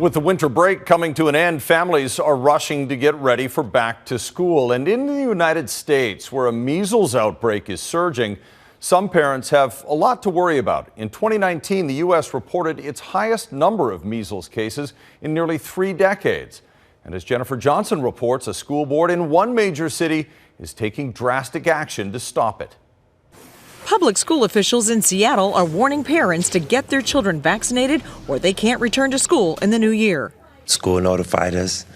With the winter break coming to an end, families are rushing to get ready for back to school. And in the United States, where a measles outbreak is surging, some parents have a lot to worry about. In 2019, the U.S. reported its highest number of measles cases in nearly 3 decades. And as Jennifer Johnson reports, a school board in one major city is taking drastic action to stop it. Public school officials in Seattle are warning parents to get their children vaccinated or they can't return to school in the new year. School notified us,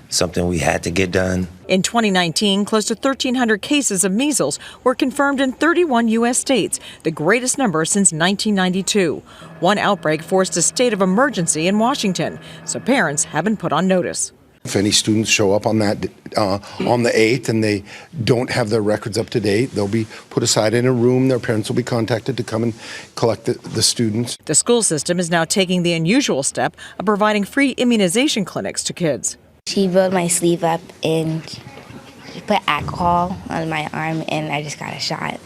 something we had to get done. In 2019, close to 1,300 cases of measles were confirmed in 31 U.S. states, the greatest number since 1992. One outbreak forced a state of emergency in Washington, so parents have been put on notice. If any students show up on that on the 8th and they don't have their records up to date, they'll be put aside in a room. Their parents will be contacted to come and collect the students. The school system is now taking the unusual step of providing free immunization clinics to kids. She rolled my sleeve up and put alcohol on my arm, and I just got a shot.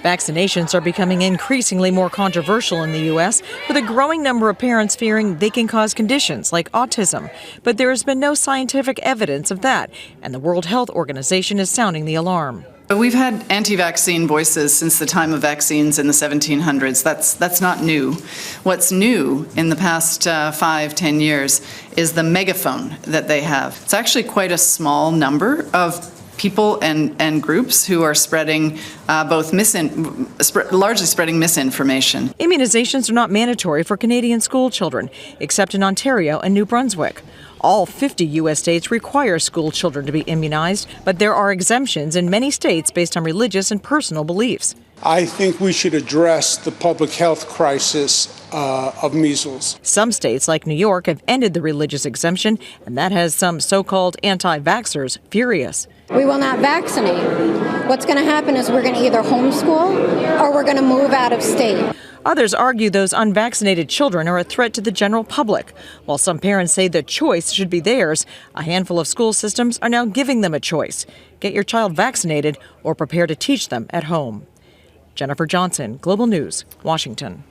Vaccinations are becoming increasingly more controversial in the U.S., with a growing number of parents fearing they can cause conditions like autism. But there has been no scientific evidence of that, and the World Health Organization is sounding the alarm. We've had anti-vaccine voices since the time of vaccines in the 1700s. That's not new. What's new in the past 5-10 years is the megaphone that they have. It's actually quite a small number of people and groups who are spreading largely spreading misinformation. Immunizations are not mandatory for Canadian school children, except in Ontario and New Brunswick. All 50 U.S. states require school children to be immunized, but there are exemptions in many states based on religious and personal beliefs. I think we should address the public health crisis of measles. Some states, like New York, have ended the religious exemption, and that has some so-called anti-vaxxers furious. We will not vaccinate. What's going to happen is we're going to either homeschool or we're going to move out of state. Others argue those unvaccinated children are a threat to the general public. While some parents say the choice should be theirs, a handful of school systems are now giving them a choice. Get your child vaccinated or prepare to teach them at home. Jennifer Johnson, Global News, Washington.